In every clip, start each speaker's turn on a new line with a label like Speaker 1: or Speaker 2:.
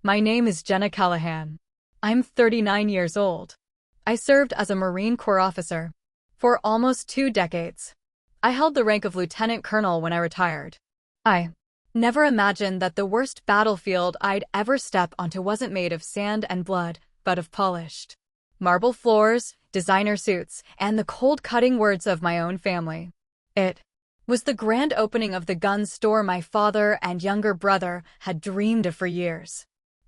Speaker 1: My name is Jenna Callahan. I'm 39 years old. I served as a Marine Corps officer for almost 2 decades. I held the rank of lieutenant colonel when I retired. I never imagined that the worst battlefield I'd ever step onto wasn't made of sand and blood, but of polished marble floors, designer suits, and the cold-cutting words of my own family. It was the grand opening of the gun store my father and younger brother had dreamed of for years.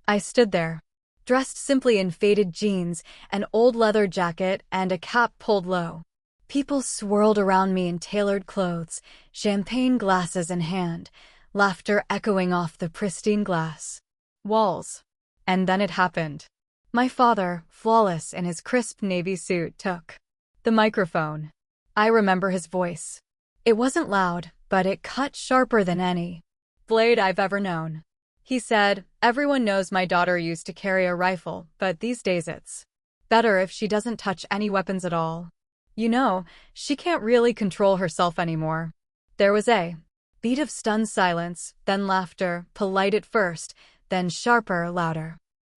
Speaker 1: I stood there, dressed simply in faded jeans, an old leather jacket, and a cap pulled low. People swirled around me in tailored clothes, champagne glasses in hand, laughter echoing off the pristine glass walls. And then it happened. My father, flawless in his crisp navy suit, took the microphone. I remember his voice. It wasn't loud, but it cut sharper than any blade I've ever known. He said, "Everyone knows my daughter used to carry a rifle, but these days it's better if she doesn't touch any weapons at all. You know, she can't really control herself anymore." There was a beat of stunned silence, then laughter, polite at first, then sharper, louder.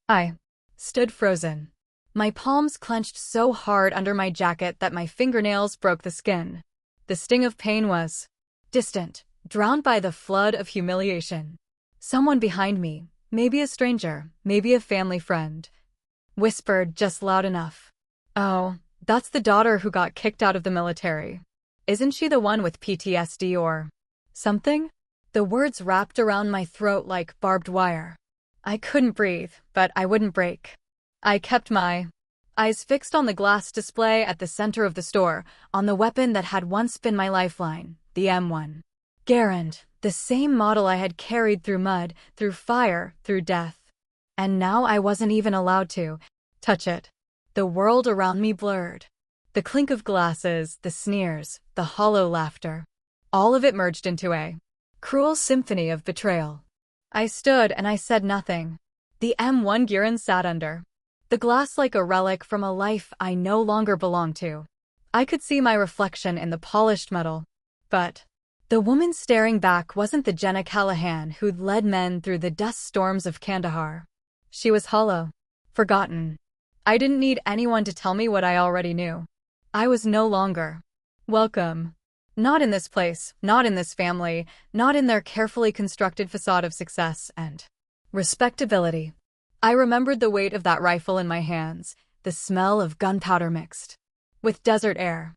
Speaker 1: I stood frozen. My palms clenched so hard under my jacket that my fingernails broke the skin. The sting of pain was distant, drowned by the flood of humiliation. Someone behind me, maybe a stranger, maybe a family friend, whispered just loud enough. "Oh, that's the daughter who got kicked out of the military. Isn't she the one with PTSD or something?" The words wrapped around my throat like barbed wire. I couldn't breathe, but I wouldn't break. I kept my eyes fixed on the glass display at the center of the store, on the weapon that had once been my lifeline, the M1 Garand, the same model I had carried through mud, through fire, through death. And now I wasn't even allowed to touch it. The world around me blurred. The clink of glasses, the sneers, the hollow laughter. All of it merged into a cruel symphony of betrayal. I stood and I said nothing. The M1 Garand sat under the glass like a relic from a life I no longer belonged to. I could see my reflection in the polished metal. But the woman staring back wasn't the Jenna Callahan who'd led men through the dust storms of Kandahar. She was hollow, forgotten. I didn't need anyone to tell me what I already knew. I was no longer welcome. Not in this place, not in this family, not in their carefully constructed facade of success and respectability. I remembered the weight of that rifle in my hands, the smell of gunpowder mixed with desert air.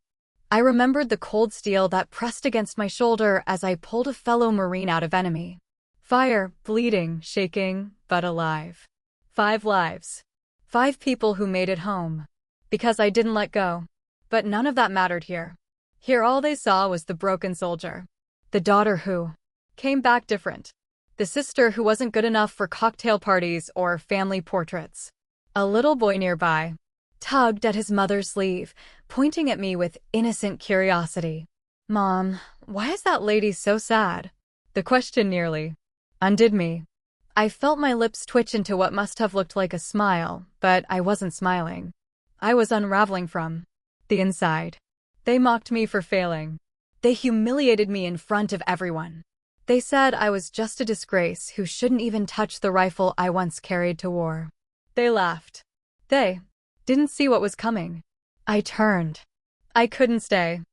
Speaker 1: I remembered the cold steel that pressed against my shoulder as I pulled a fellow Marine out of enemy fire, bleeding, shaking, but alive. 5 lives. 5 people who made it home. Because I didn't let go. But none of that mattered here. Here all they saw was the broken soldier. The daughter who came back different. The sister who wasn't good enough for cocktail parties or family portraits. A little boy nearby tugged at his mother's sleeve, pointing at me with innocent curiosity. "Mom, why is that lady so sad?" The question nearly undid me. I felt my lips twitch into what must have looked like a smile, but I wasn't smiling. I was unraveling from the inside. They mocked me for failing. They humiliated me in front of everyone. They said I was just a disgrace who shouldn't even touch the rifle I once carried to war. They laughed. They didn't see what was coming. I turned. I couldn't stay.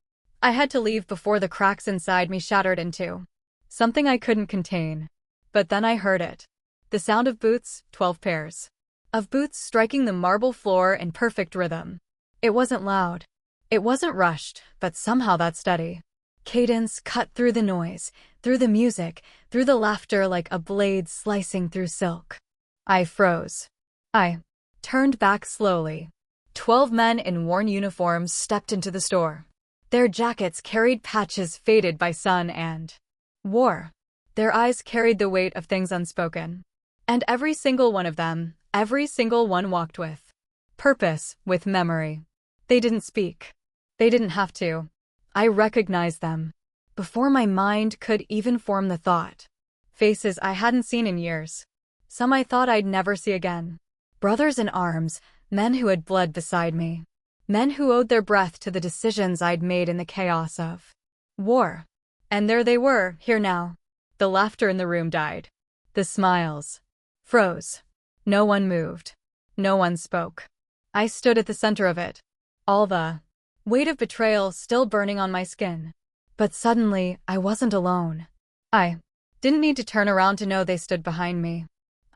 Speaker 1: I had to leave before the cracks inside me shattered into something I couldn't contain. But then I heard it. The sound of boots, 12 pairs of boots striking the marble floor in perfect rhythm. It wasn't loud. It wasn't rushed, but somehow that steady cadence cut through the noise, through the music, through the laughter like a blade slicing through silk. I froze. I turned back slowly. 12 men in worn uniforms stepped into the store. Their jackets carried patches faded by sun and war. Their eyes carried the weight of things unspoken. And every single one of them, every single one walked with purpose, with memory. They didn't speak. They didn't have to. I recognized them before my mind could even form the thought. Faces I hadn't seen in years. Some I thought I'd never see again. Brothers in arms, men who had bled beside me. Men who owed their breath to the decisions I'd made in the chaos of war. And there they were, here now. The laughter in the room died. The smiles froze. No one moved. No one spoke. I stood at the center of it, all the weight of betrayal still burning on my skin. But suddenly, I wasn't alone. I didn't need to turn around to know they stood behind me.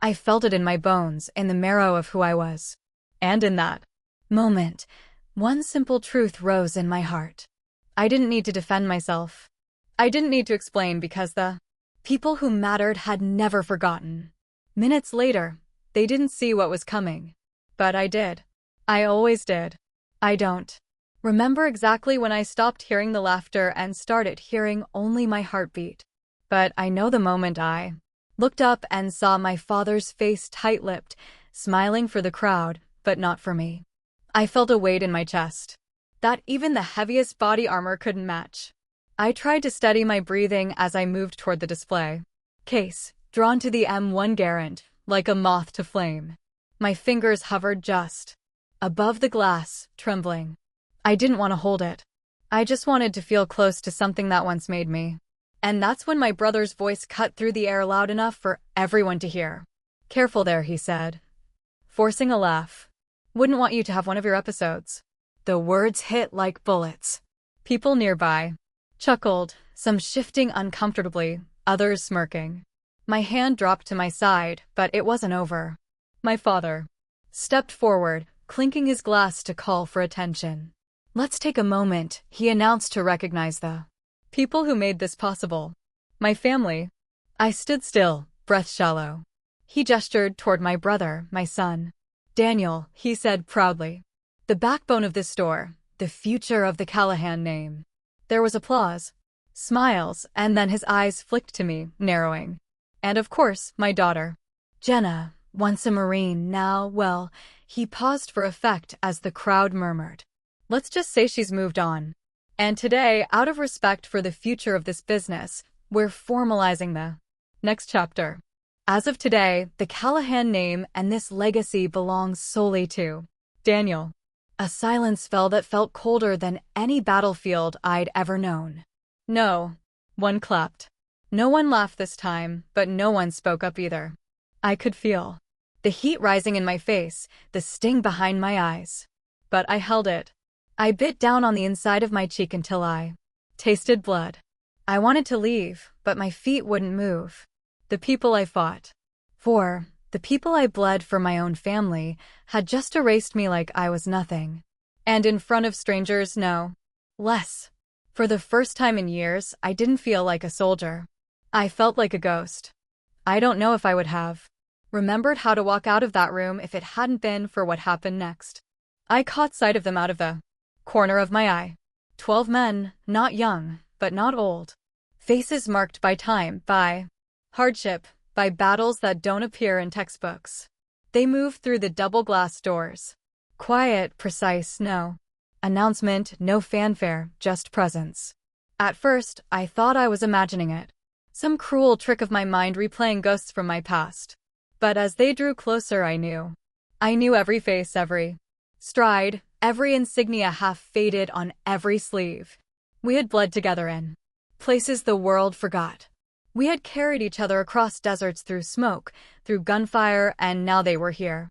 Speaker 1: I felt it in my bones, in the marrow of who I was. And in that moment, one simple truth rose in my heart. I didn't need to defend myself. I didn't need to explain because the people who mattered had never forgotten. Minutes later, they didn't see what was coming. But I did. I always did. I don't remember exactly when I stopped hearing the laughter and started hearing only my heartbeat. But I know the moment I looked up and saw my father's face tight-lipped, smiling for the crowd, but not for me. I felt a weight in my chest that even the heaviest body armor couldn't match. I tried to steady my breathing as I moved toward the display case, drawn to the M1 Garand, like a moth to flame. My fingers hovered just above the glass, trembling. I didn't want to hold it. I just wanted to feel close to something that once made me. And that's when my brother's voice cut through the air loud enough for everyone to hear. "Careful there," he said, forcing a laugh. "Wouldn't want you to have one of your episodes." The words hit like bullets. People nearby chuckled, some shifting uncomfortably, others smirking. My hand dropped to my side, but it wasn't over. My father stepped forward, clinking his glass to call for attention. "Let's take a moment," he announced, "to recognize the people who made this possible. My family." I stood still, breath shallow. He gestured toward my brother, my son. "Daniel," he said proudly. "The backbone of this store, the future of the Callahan name." There was applause, smiles, and then his eyes flicked to me, narrowing. And of course, my daughter, Jenna, once a Marine, now, well, he paused for effect as the crowd murmured. "Let's just say she's moved on. And today, out of respect for the future of this business, we're formalizing the next chapter. As of today, the Callahan name and this legacy belongs solely to Daniel." A silence fell that felt colder than any battlefield I'd ever known. No one clapped. No one laughed this time, but no one spoke up either. I could feel the heat rising in my face, the sting behind my eyes. But I held it. I bit down on the inside of my cheek until I tasted blood. I wanted to leave, but my feet wouldn't move. The people I fought for, the people I bled for, my own family, had just erased me like I was nothing. And in front of strangers, no less. For the first time in years, I didn't feel like a soldier. I felt like a ghost. I don't know if I would have remembered how to walk out of that room if it hadn't been for what happened next. I caught sight of them out of the corner of my eye. 12 men, not young, but not old. Faces marked by time, by hardship, by battles that don't appear in textbooks. They moved through the double glass doors. Quiet, precise, no announcement, no fanfare, just presence. At first, I thought I was imagining it. Some cruel trick of my mind replaying ghosts from my past. But as they drew closer, I knew. I knew every face, every stride, every insignia half faded on every sleeve. We had bled together in places the world forgot. We had carried each other across deserts, through smoke, through gunfire, and now they were here.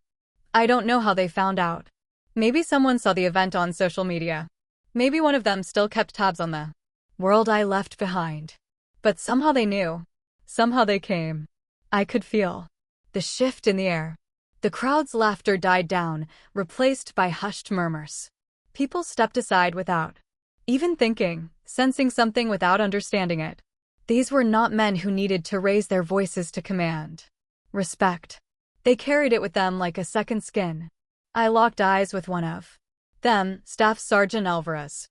Speaker 1: I don't know how they found out. Maybe someone saw the event on social media. Maybe one of them still kept tabs on the world I left behind. But somehow they knew. Somehow they came. I could feel the shift in the air. The crowd's laughter died down, replaced by hushed murmurs. People stepped aside without even thinking, sensing something without understanding it. These were not men who needed to raise their voices to command respect. They carried it with them like a second skin. I locked eyes with one of them, Staff Sergeant Alvarez.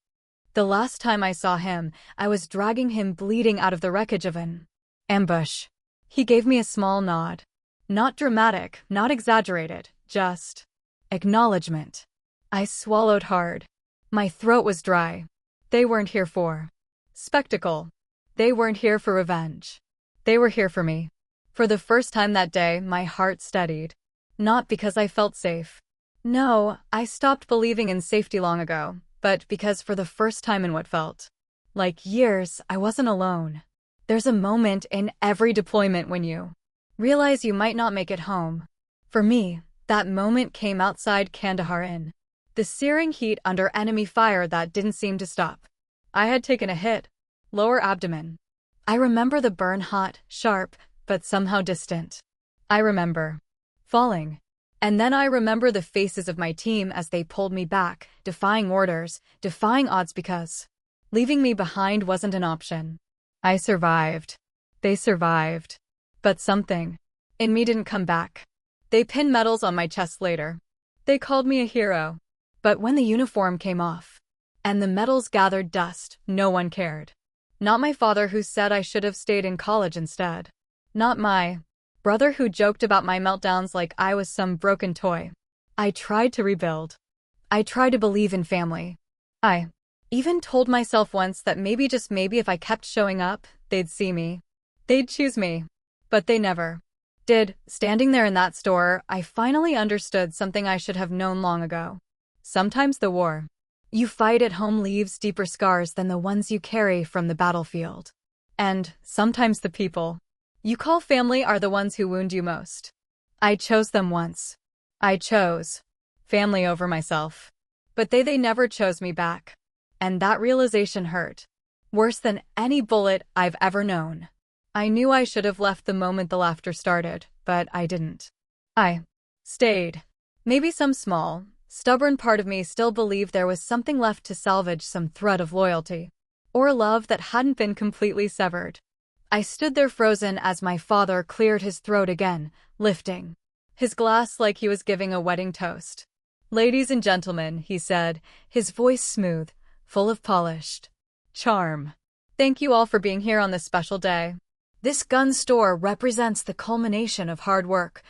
Speaker 1: The last time I saw him, I was dragging him bleeding out of the wreckage of an ambush. He gave me a small nod. Not dramatic, not exaggerated, just acknowledgement. I swallowed hard. My throat was dry. They weren't here for spectacle. They weren't here for revenge. They were here for me. For the first time that day, my heart steadied. Not because I felt safe. No, I stopped believing in safety long ago, but because for the first time in what felt like years, I wasn't alone. There's a moment in every deployment when you realize you might not make it home. For me, that moment came outside Kandahar in the searing heat under enemy fire that didn't seem to stop. I had taken a hit, lower abdomen. I remember the burn hot, sharp, but somehow distant. I remember falling. And then I remember the faces of my team as they pulled me back, defying orders, defying odds because leaving me behind wasn't an option. I survived. They survived. But something in me didn't come back. They pinned medals on my chest later. They called me a hero. But when the uniform came off and the medals gathered dust, no one cared. Not my father who said I should have stayed in college instead. Not my brother who joked about my meltdowns like I was some broken toy. I tried to rebuild. I tried to believe in family. I even told myself once that maybe, just maybe, if I kept showing up, they'd see me. They'd choose me. But they never did. Standing there in that store, I finally understood something I should have known long ago. Sometimes the war you fight at home leaves deeper scars than the ones you carry from the battlefield. And sometimes the people you call family are the ones who wound you most. I chose them once. I chose family over myself. But they never chose me back. And that realization hurt worse than any bullet I've ever known. I knew I should have left the moment the laughter started, but I didn't. I stayed. Maybe some small, stubborn part of me still believed there was something left to salvage, some thread of loyalty or love that hadn't been completely severed. I stood there frozen as my father cleared his throat again, lifting his glass like he was giving a wedding toast. "Ladies and gentlemen," he said, his voice smooth, full of polished charm. "Thank you all for being here on this special day. This gun store represents the culmination of hard work,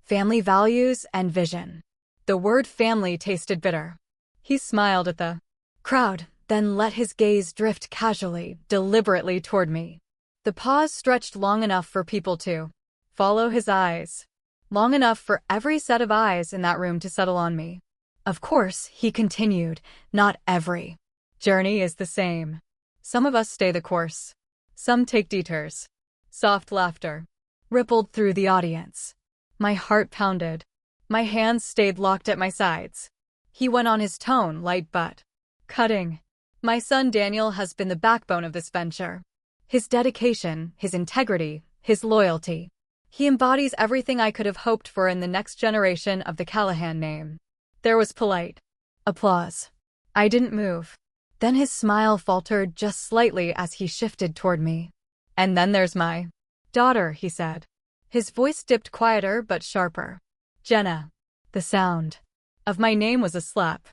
Speaker 1: family values, and vision." The word family tasted bitter. He smiled at the crowd, then let his gaze drift casually, deliberately toward me. The pause stretched long enough for people to follow his eyes, long enough for every set of eyes in that room to settle on me. "Of course," he continued, "not every journey is the same. Some of us stay the course. Some take detours." Soft laughter rippled through the audience. My heart pounded. My hands stayed locked at my sides. He went on, his tone light but cutting. "My son Daniel has been the backbone of this venture. His dedication, his integrity, his loyalty. He embodies everything I could have hoped for in the next generation of the Callahan name." There was polite applause. I didn't move. Then his smile faltered just slightly as he shifted toward me. "And then there's my daughter," he said. His voice dipped quieter but sharper. "Jenna." The sound of my name was a slap.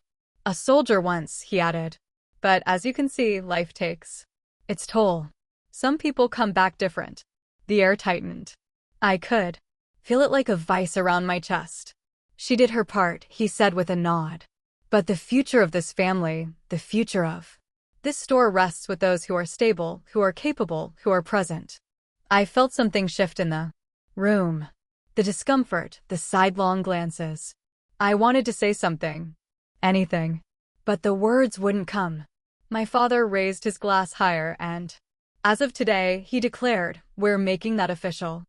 Speaker 1: "A soldier once," he added. "But as you can see, life takes its toll. Some people come back different." The air tightened. I could feel it like a vice around my chest. "She did her part," he said with a nod. "But the future of this family, the future of this store rests with those who are stable, who are capable, who are present." I felt something shift in the room. The discomfort, the sidelong glances. I wanted to say something. Anything. But the words wouldn't come. My father raised his glass higher and, as of today, he declared, "We're making that official.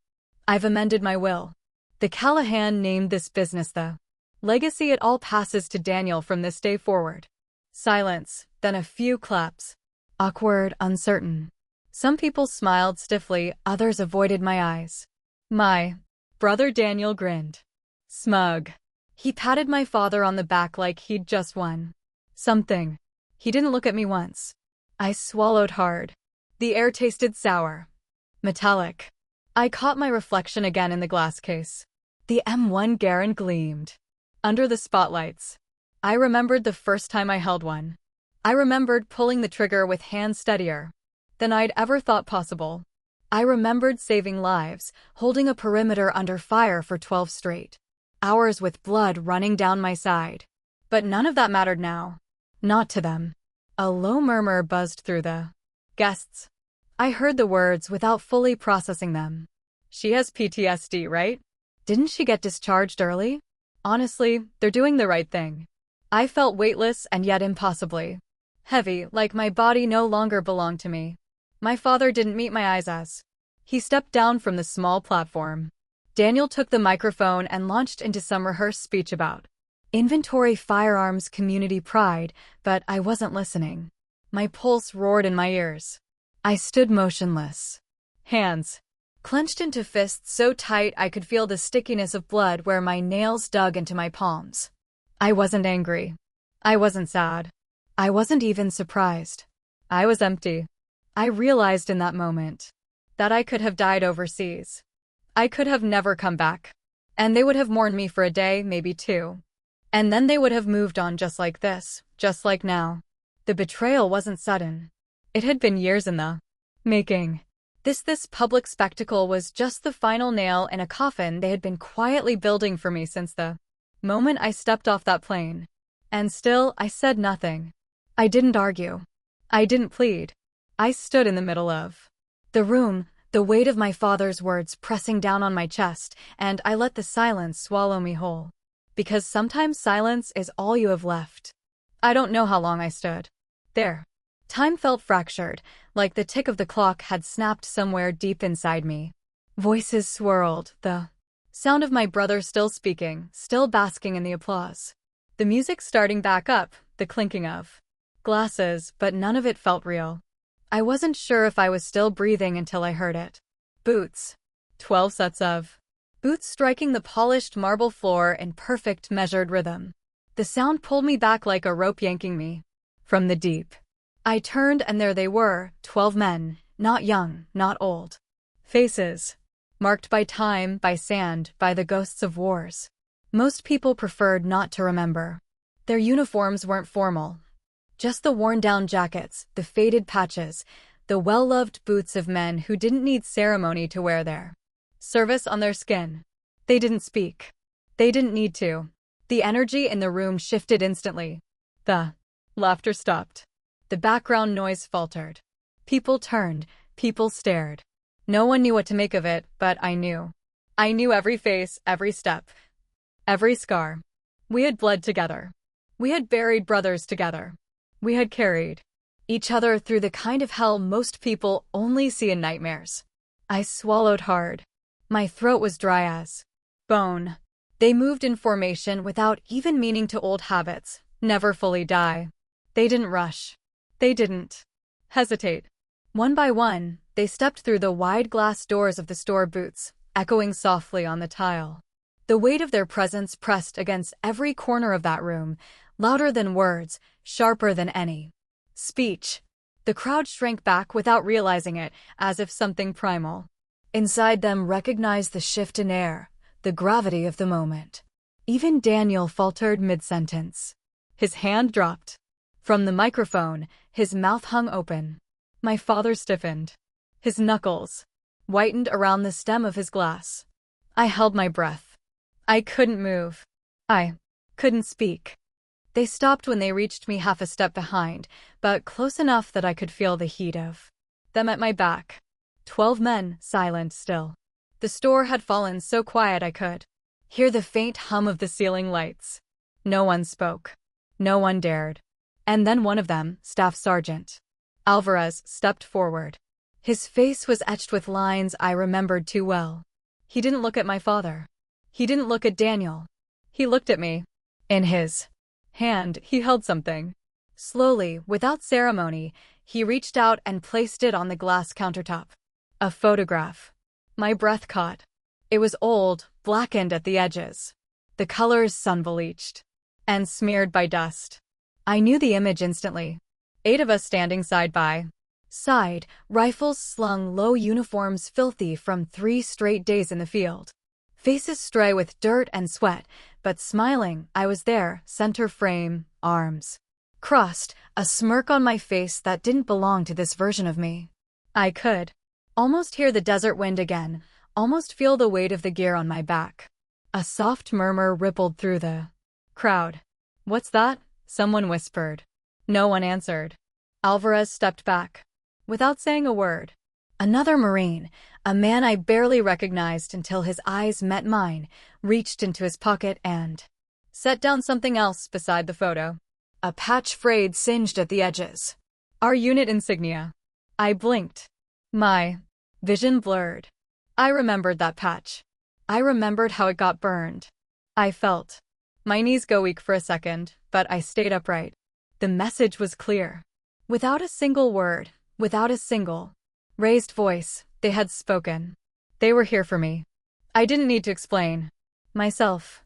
Speaker 1: I've amended my will. The Callahan named this business the legacy. It all passes to Daniel from this day forward." Silence, then a few claps. Awkward, uncertain. Some people smiled stiffly, others avoided my eyes. My brother Daniel grinned. Smug. He patted my father on the back like he'd just won something. He didn't look at me once. I swallowed hard. The air tasted sour. Metallic. I caught my reflection again in the glass case. The M1 Garand gleamed under the spotlights. I remembered the first time I held one. I remembered pulling the trigger with hands steadier than I'd ever thought possible. I remembered saving lives, holding a perimeter under fire for 12 straight hours with blood running down my side. But none of that mattered now. Not to them. A low murmur buzzed through the guests. I heard the words without fully processing them. "She has PTSD, right? Didn't she get discharged early?" Honestly, they're doing the right thing. I felt weightless and yet impossibly heavy, like my body no longer belonged to me. My father didn't meet my eyes as he stepped down from the small platform. Daniel took the microphone and launched into some rehearsed speech about inventory firearms community pride, but I wasn't listening. My pulse roared in my ears. I stood motionless. Hands clenched into fists so tight I could feel the stickiness of blood where my nails dug into my palms. I wasn't angry. I wasn't sad. I wasn't even surprised. I was empty. I realized in that moment that I could have died overseas. I could have never come back. And they would have mourned me for a day, maybe two. And then they would have moved on just like this, just like now. The betrayal wasn't sudden. It had been years in the making. This public spectacle was just the final nail in a coffin they had been quietly building for me since the moment I stepped off that plane. And still, I said nothing. I didn't argue. I didn't plead. I stood in the middle of the room, the weight of my father's words pressing down on my chest, and I let the silence swallow me whole. Because sometimes silence is all you have left. I don't know how long I stood there. Time felt fractured, like the tick of the clock had snapped somewhere deep inside me. Voices swirled, the sound of my brother still speaking, still basking in the applause. The music starting back up, the clinking of glasses, but none of it felt real. I wasn't sure if I was still breathing until I heard it. Boots. 12 sets of boots striking the polished marble floor in perfect measured rhythm. The sound pulled me back like a rope yanking me from the deep. I turned and there they were, 12 men, not young, not old. Faces marked by time, by sand, by the ghosts of wars. Most people preferred not to remember. Their uniforms weren't formal. Just the worn-down jackets, the faded patches, the well-loved boots of men who didn't need ceremony to wear their service on their skin. They didn't speak. They didn't need to. The energy in the room shifted instantly. The laughter stopped. The background noise faltered. People turned. People stared. No one knew what to make of it, but I knew. I knew every face, every step, every scar. We had bled together. We had buried brothers together. We had carried each other through the kind of hell most people only see in nightmares. I swallowed hard. My throat was dry as bone. They moved in formation without even meaning to. Old habits never fully die. They didn't rush. They didn't hesitate. One by one, they stepped through the wide glass doors of the store boots, echoing softly on the tile. The weight of their presence pressed against every corner of that room, louder than words, sharper than any speech. The crowd shrank back without realizing it, as if something primal inside them recognized the shift in air, the gravity of the moment. Even Daniel faltered mid-sentence. His hand dropped from the microphone, his mouth hung open. My father stiffened. His knuckles whitened around the stem of his glass. I held my breath. I couldn't move. I couldn't speak. They stopped when they reached me half a step behind, but close enough that I could feel the heat of them at my back. 12 men, silent still. The store had fallen so quiet I could hear the faint hum of the ceiling lights. No one spoke. No one dared. And then one of them, Staff Sergeant Alvarez, stepped forward. His face was etched with lines I remembered too well. He didn't look at my father. He didn't look at Daniel. He looked at me. In his hand, he held something. Slowly, without ceremony, he reached out and placed it on the glass countertop. A photograph. My breath caught. It was old, blackened at the edges. The colors sun-bleached and smeared by dust. I knew the image instantly. 8 of us standing side by side, rifles slung low, uniforms filthy from 3 straight days in the field. Faces stray with dirt and sweat, but smiling. I was there, center frame, arms crossed, a smirk on my face that didn't belong to this version of me. I could almost hear the desert wind again, almost feel the weight of the gear on my back. A soft murmur rippled through the crowd. "What's that?" someone whispered. No one answered. Alvarez stepped back, without saying a word. Another Marine, a man I barely recognized until his eyes met mine, reached into his pocket and set down something else beside the photo. A patch frayed, singed at the edges. Our unit insignia. I blinked. My vision blurred. I remembered that patch. I remembered how it got burned. I felt my knees go weak for a second, but I stayed upright. The message was clear. Without a single word, without a single raised voice, they had spoken. They were here for me. I didn't need to explain myself.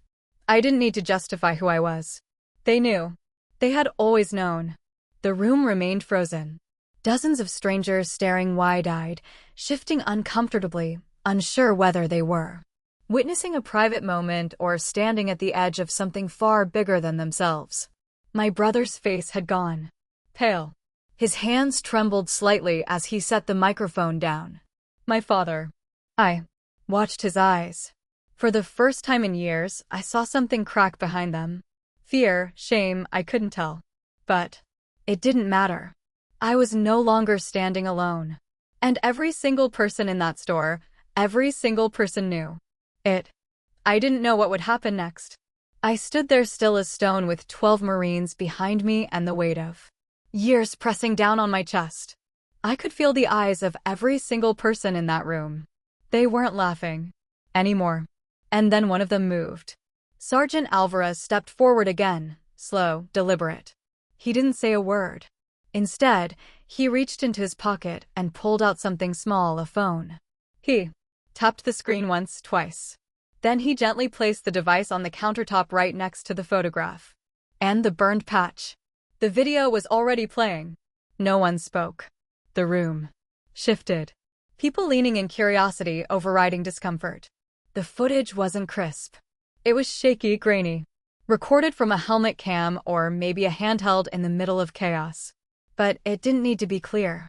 Speaker 1: I didn't need to justify who I was. They knew. They had always known. The room remained frozen. Dozens of strangers staring wide-eyed, shifting uncomfortably, unsure whether they were witnessing a private moment or standing at the edge of something far bigger than themselves. My brother's face had gone pale. His hands trembled slightly as he set the microphone down. My father. I watched his eyes. For the first time in years, I saw something crack behind them. Fear, shame, I couldn't tell. But it didn't matter. I was no longer standing alone. And every single person in that store, every single person knew it. I didn't know what would happen next. I stood there still as stone with 12 Marines behind me and the weight of years pressing down on my chest. I could feel the eyes of every single person in that room. They weren't laughing anymore. And then one of them moved. Sergeant Alvarez stepped forward again, slow, deliberate. He didn't say a word. Instead, he reached into his pocket and pulled out something small, a phone. He tapped the screen once, twice. Then he gently placed the device on the countertop right next to the photograph. And the burned patch. The video was already playing. No one spoke. The room shifted. People leaning in curiosity overriding discomfort. The footage wasn't crisp. It was shaky, grainy. Recorded from a helmet cam or maybe a handheld in the middle of chaos. But it didn't need to be clear.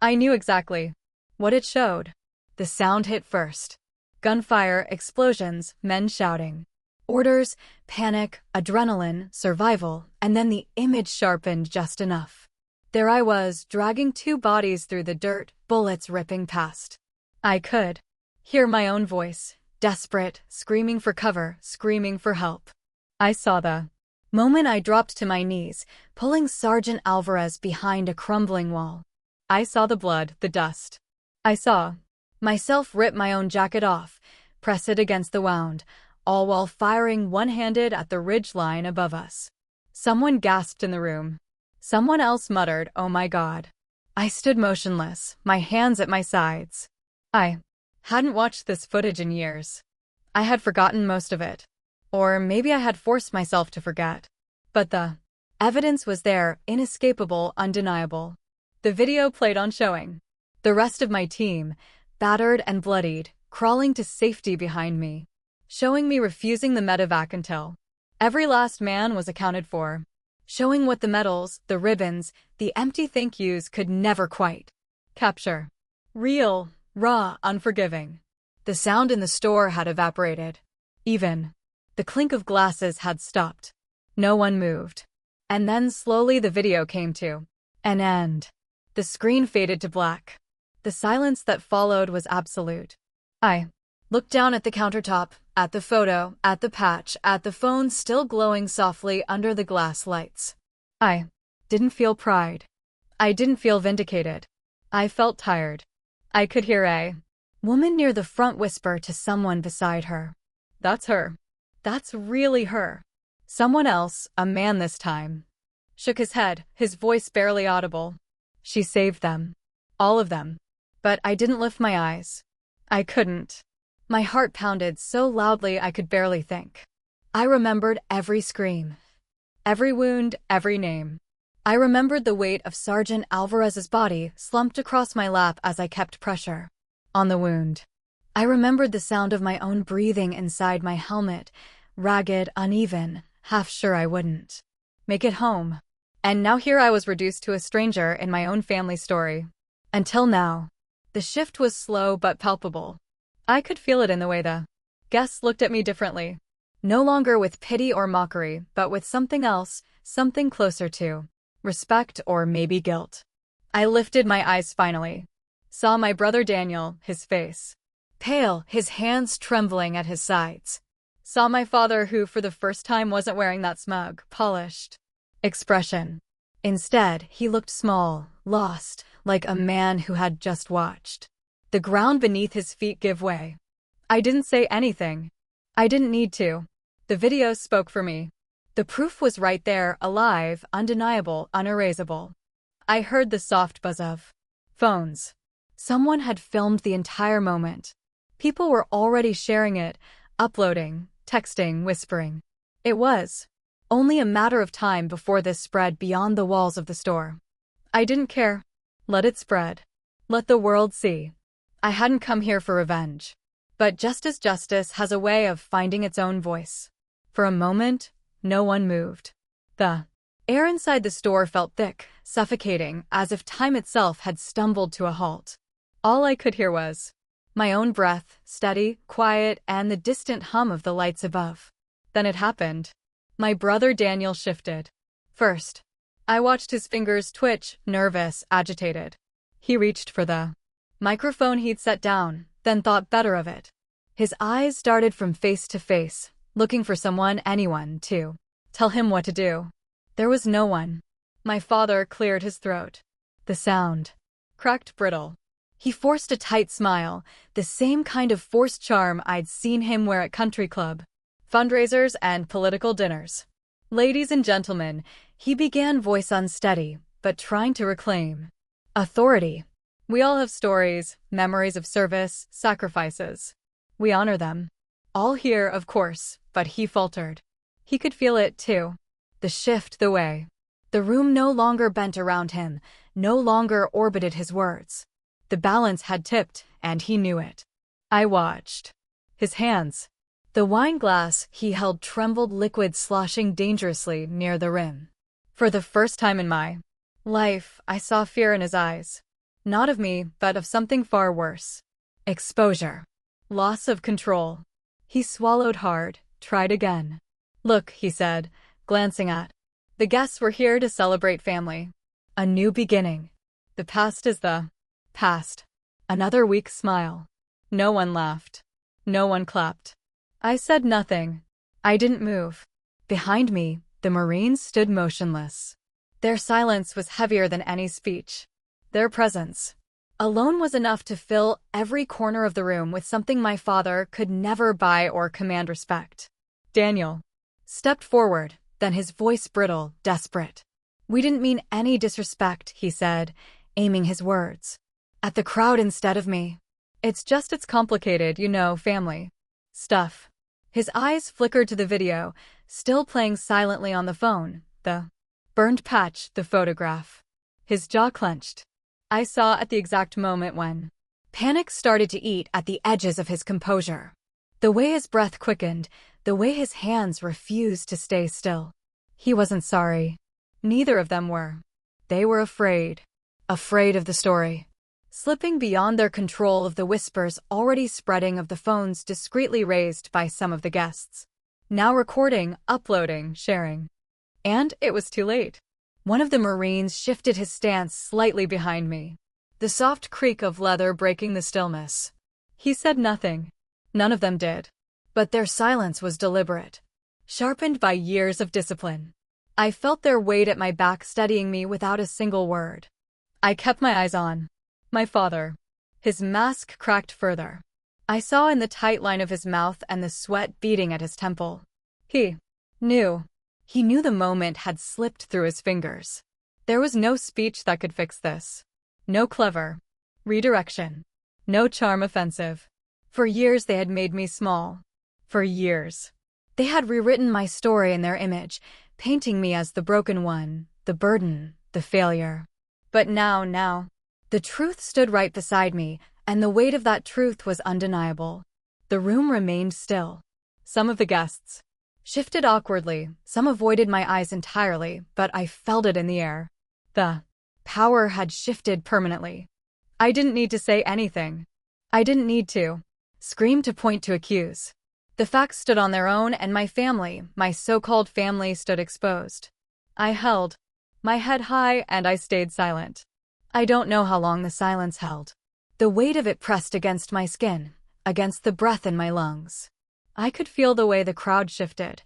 Speaker 1: I knew exactly what it showed. The sound hit first. Gunfire, explosions, men shouting. Orders, panic, adrenaline, survival, and then the image sharpened just enough. There I was, dragging 2 bodies through the dirt, bullets ripping past. I could hear my own voice, desperate, screaming for cover, screaming for help. I saw the moment I dropped to my knees, pulling Sergeant Alvarez behind a crumbling wall. I saw the blood, the dust. I saw myself rip my own jacket off, press it against the wound, all while firing one-handed at the ridge line above us. Someone gasped in the room. Someone else muttered, "Oh my God." I stood motionless, my hands at my sides. I hadn't watched this footage in years. I had forgotten most of it. Or maybe I had forced myself to forget. But the evidence was there, inescapable, undeniable. The video played on showing. The rest of my team, battered and bloodied, crawling to safety behind me. Showing me refusing the medevac until every last man was accounted for. Showing what the medals, the ribbons, the empty thank yous could never quite capture. Real, raw, unforgiving. The sound in the store had evaporated. Even the clink of glasses had stopped. No one moved. And then slowly the video came to an end. The screen faded to black. The silence that followed was absolute. I looked down at the countertop, at the photo, at the patch, at the phone still glowing softly under the glass lights. I didn't feel pride. I didn't feel vindicated. I felt tired. I could hear a woman near the front whisper to someone beside her. "That's her. That's really her." Someone else, a man this time, shook his head, his voice barely audible. "She saved them. All of them." But I didn't lift my eyes. I couldn't. My heart pounded so loudly I could barely think. I remembered every scream, every wound, every name. I remembered the weight of Sergeant Alvarez's body slumped across my lap as I kept pressure on the wound. I remembered the sound of my own breathing inside my helmet, ragged, uneven, half sure I wouldn't make it home. And now here I was reduced to a stranger in my own family story. Until now. The shift was slow but palpable. I could feel it in the way the guests looked at me differently. No longer with pity or mockery, but with something else, something closer to respect or maybe guilt. I lifted my eyes finally. Saw my brother Daniel, his face pale, his hands trembling at his sides. Saw my father who for the first time wasn't wearing that smug, polished expression. Instead, he looked small, lost, like a man who had just watched the ground beneath his feet give way. I didn't say anything. I didn't need to. The video spoke for me. The proof was right there, alive, undeniable, unerasable. I heard the soft buzz of phones. Someone had filmed the entire moment. People were already sharing it, uploading, texting, whispering. It was only a matter of time before this spread beyond the walls of the store. I didn't care. Let it spread. Let the world see. I hadn't come here for revenge. But just as justice has a way of finding its own voice. For a moment, no one moved. The air inside the store felt thick, suffocating, as if time itself had stumbled to a halt. All I could hear was my own breath, steady, quiet, and the distant hum of the lights above. Then it happened. My brother Daniel shifted. First, I watched his fingers twitch, nervous, agitated. He reached for the microphone he'd set down, then thought better of it. His eyes darted from face to face, looking for someone, anyone, to tell him what to do. There was no one. My father cleared his throat. The sound cracked brittle. He forced a tight smile, the same kind of forced charm I'd seen him wear at country club fundraisers and political dinners. Ladies and gentlemen, he began, voice unsteady, but trying to reclaim authority. We all have stories, memories of service, sacrifices. We honor them. All here, of course, but he faltered. He could feel it, too. The shift, the way. The room no longer bent around him, no longer orbited his words. The balance had tipped, and he knew it. I watched. His hands. The wine glass he held trembled, liquid sloshing dangerously near the rim. For the first time in my life, I saw fear in his eyes. Not of me, but of something far worse. Exposure. Loss of control. He swallowed hard, tried again. Look, he said, glancing at the guests. We're here to celebrate family. A new beginning. The past is the past. Another weak smile. No one laughed. No one clapped. I said nothing. I didn't move. Behind me, the Marines stood motionless. Their silence was heavier than any speech. Their presence alone was enough to fill every corner of the room with something my father could never buy or command respect. Daniel stepped forward, then his voice brittle, desperate. We didn't mean any disrespect, he said, aiming his words at the crowd instead of me. It's complicated, family stuff. His eyes flickered to the video, still playing silently on the phone, the burned patch, the photograph. His jaw clenched. I saw at the exact moment when panic started to eat at the edges of his composure. The way his breath quickened, the way his hands refused to stay still. He wasn't sorry. Neither of them were. They were afraid. Afraid of the story. Slipping beyond their control, of the whispers already spreading, of the phones discreetly raised by some of the guests. Now recording, uploading, sharing. And it was too late. One of the Marines shifted his stance slightly behind me. The soft creak of leather breaking the stillness. He said nothing. None of them did. But their silence was deliberate. Sharpened by years of discipline. I felt their weight at my back, steadying me without a single word. I kept my eyes on my father. His mask cracked further. I saw in the tight line of his mouth and the sweat beading at his temple. He knew. He knew the moment had slipped through his fingers. There was no speech that could fix this. No clever redirection. No charm offensive. For years they had made me small. For years. They had rewritten my story in their image, painting me as the broken one, the burden, the failure. But now, the truth stood right beside me, and the weight of that truth was undeniable. The room remained still. Some of the guests shifted awkwardly, some avoided my eyes entirely, but I felt it in the air. The power had shifted permanently. I didn't need to say anything. I didn't need to scream, to point, to accuse. The facts stood on their own, and my family, my so-called family, stood exposed. I held my head high, and I stayed silent. I don't know how long the silence held. The weight of it pressed against my skin, against the breath in my lungs. I could feel the way the crowd shifted.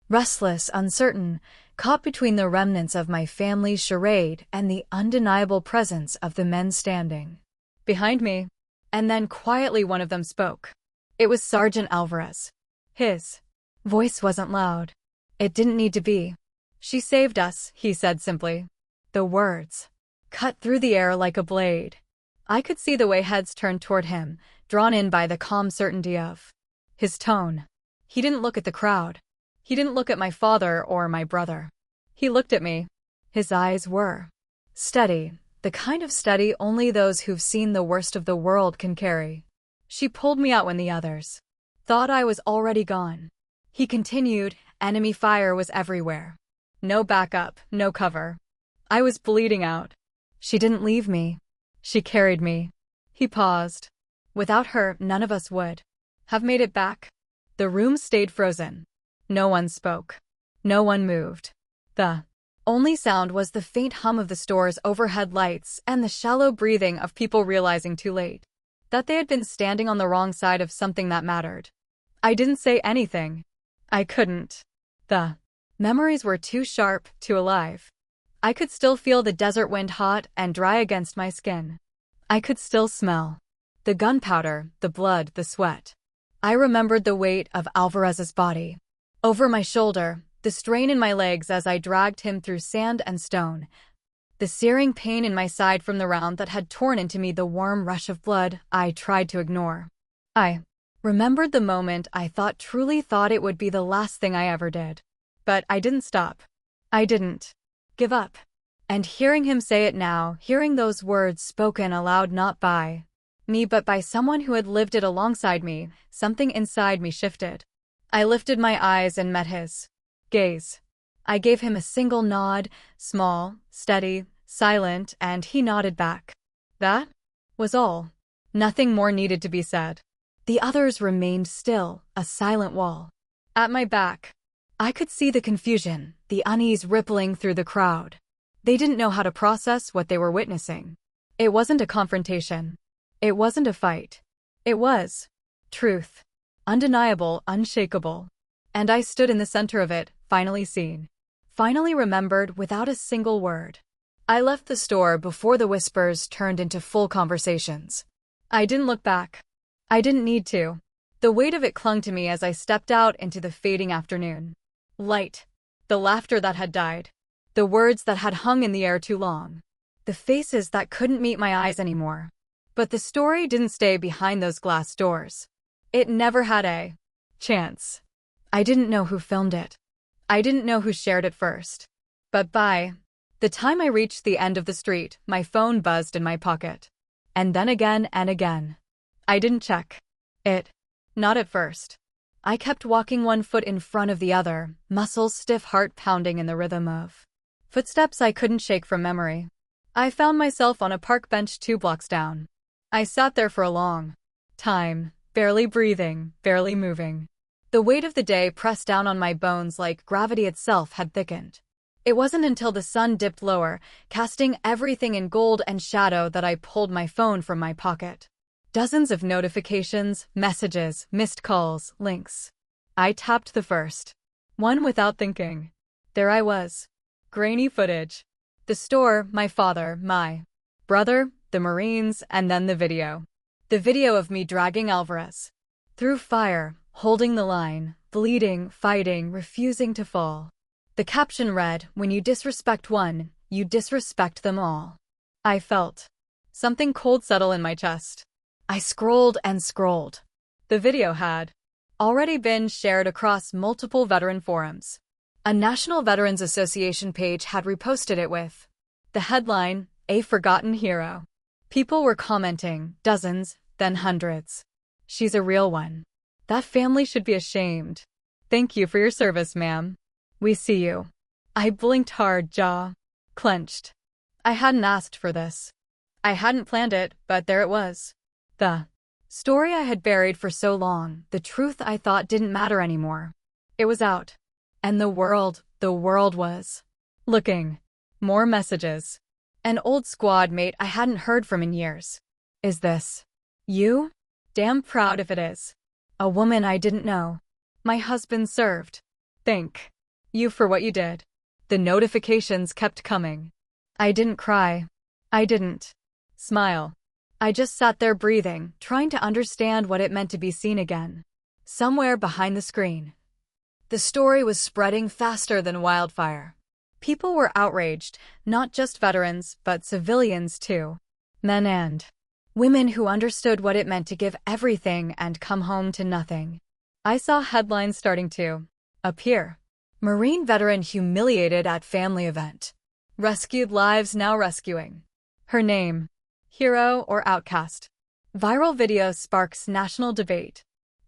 Speaker 1: Restless, uncertain, caught between the remnants of my family's charade and the undeniable presence of the men standing behind me. And then quietly one of them spoke. It was Sergeant Alvarez. His voice wasn't loud. It didn't need to be. "She saved us," he said simply. The words cut through the air like a blade. I could see the way heads turned toward him, drawn in by the calm certainty of his tone. He didn't look at the crowd. He didn't look at my father or my brother. He looked at me. His eyes were steady, the kind of steady only those who've seen the worst of the world can carry. "She pulled me out when the others thought I was already gone." He continued, "Enemy fire was everywhere. No backup, no cover. I was bleeding out. She didn't leave me. She carried me." He paused. "Without her, none of us would have made it back." The room stayed frozen. No one spoke. No one moved. The only sound was the faint hum of the store's overhead lights and the shallow breathing of people realizing too late that they had been standing on the wrong side of something that mattered. I didn't say anything. I couldn't. The memories were too sharp, too alive. I could still feel the desert wind hot and dry against my skin. I could still smell the gunpowder, the blood, the sweat. I remembered the weight of Alvarez's body over my shoulder, the strain in my legs as I dragged him through sand and stone, the searing pain in my side from the round that had torn into me, the warm rush of blood I tried to ignore. I remembered the moment I truly thought it would be the last thing I ever did. But I didn't stop. I didn't give up. And hearing him say it now, hearing those words spoken aloud not by me but by someone who had lived it alongside me, something inside me shifted. I lifted my eyes and met his gaze. I gave him a single nod, small, steady, silent, and he nodded back. That was all. Nothing more needed to be said. The others remained still, a silent wall. At my back, I could see the confusion, the unease rippling through the crowd. They didn't know how to process what they were witnessing. It wasn't a confrontation. It wasn't a fight. It was truth. Undeniable, unshakable. And I stood in the center of it, finally seen. Finally remembered without a single word. I left the store before the whispers turned into full conversations. I didn't look back. I didn't need to. The weight of it clung to me as I stepped out into the fading afternoon light. The laughter that had died. The words that had hung in the air too long. The faces that couldn't meet my eyes anymore. But the story didn't stay behind those glass doors. It never had a chance. I didn't know who filmed it. I didn't know who shared it first. But by the time I reached the end of the street, my phone buzzed in my pocket. And then again and again. I didn't check it. Not at first. I kept walking, one foot in front of the other, muscles stiff, heart pounding in the rhythm of footsteps I couldn't shake from memory. I found myself on a park bench 2 blocks down. I sat there for a long time, barely breathing, barely moving. The weight of the day pressed down on my bones like gravity itself had thickened. It wasn't until the sun dipped lower, casting everything in gold and shadow, that I pulled my phone from my pocket. Dozens of notifications, messages, missed calls, links. I tapped the first one without thinking. There I was. Grainy footage. The store, my father, my brother, the Marines, and then the video. The video of me dragging Alvarez through fire, holding the line, bleeding, fighting, refusing to fall. The caption read, "When you disrespect one, you disrespect them all." I felt something cold settle in my chest. I scrolled and scrolled. The video had already been shared across multiple veteran forums. A National Veterans Association page had reposted it with the headline, "A Forgotten Hero." People were commenting, dozens, then hundreds. "She's a real one. That family should be ashamed. Thank you for your service, ma'am. We see you." I blinked hard, jaw clenched. I hadn't asked for this. I hadn't planned it, but there it was. The story I had buried for so long, the truth I thought didn't matter anymore. It was out. And the world was looking. More messages. An old squad mate I hadn't heard from in years. "Is this you? Damn proud if it is." A woman I didn't know. "My husband served. Thank you for what you did." The notifications kept coming. I didn't cry. I didn't smile. I just sat there breathing, trying to understand what it meant to be seen again. Somewhere behind the screen, the story was spreading faster than wildfire. People were outraged, not just veterans, but civilians too. Men and women who understood what it meant to give everything and come home to nothing. I saw headlines starting to appear. Marine veteran humiliated at family event. Rescued lives now rescuing. Her name. Hero or outcast. Viral video sparks national debate.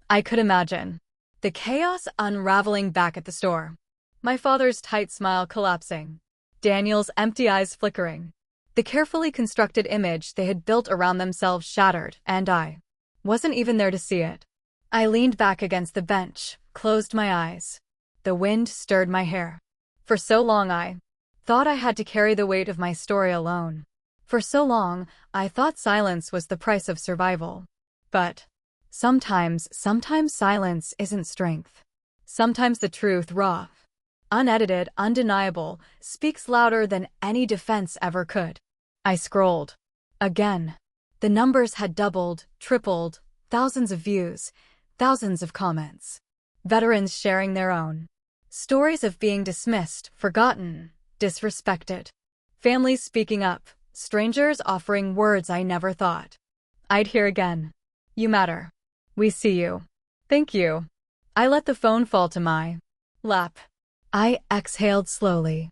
Speaker 1: I could imagine the chaos unraveling back at the store. My father's tight smile collapsing. Daniel's empty eyes flickering. The carefully constructed image they had built around themselves shattered, and I wasn't even there to see it. I leaned back against the bench, closed my eyes. The wind stirred my hair. For so long I thought I had to carry the weight of my story alone. For so long, I thought silence was the price of survival. But sometimes silence isn't strength. Sometimes the truth, raw, unedited, undeniable, speaks louder than any defense ever could. I scrolled. Again. The numbers had doubled, tripled, thousands of views, thousands of comments. Veterans sharing their own stories of being dismissed, forgotten, disrespected. Families speaking up, strangers offering words I never thought I'd hear again. You matter. We see you. Thank you. I let the phone fall to my lap. I exhaled slowly.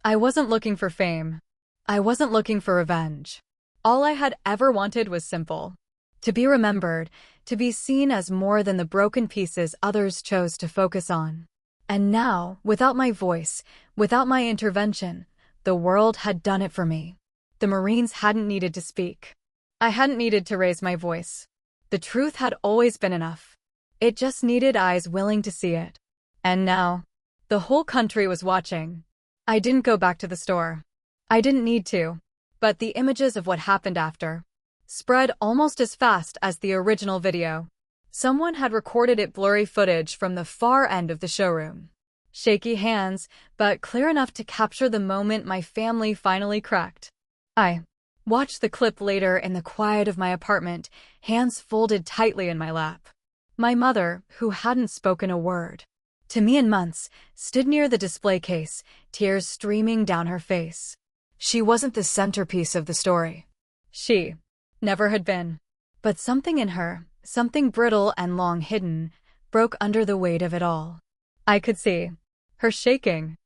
Speaker 1: I wasn't looking for fame. I wasn't looking for revenge. All I had ever wanted was simple. To be remembered, to be seen as more than the broken pieces others chose to focus on. And now, without my voice, without my intervention, the world had done it for me. The Marines hadn't needed to speak. I hadn't needed to raise my voice. The truth had always been enough. It just needed eyes willing to see it. And now, the whole country was watching. I didn't go back to the store. I didn't need to. But the images of what happened after spread almost as fast as the original video. Someone had recorded it, blurry footage from the far end of the showroom. Shaky hands, but clear enough to capture the moment my family finally cracked. I watched the clip later in the quiet of my apartment, hands folded tightly in my lap. My mother, who hadn't spoken a word to me in months, stood near the display case, tears streaming down her face. She wasn't the centerpiece of the story. She never had been. But something in her, something brittle and long hidden, broke under the weight of it all. I could see her shaking.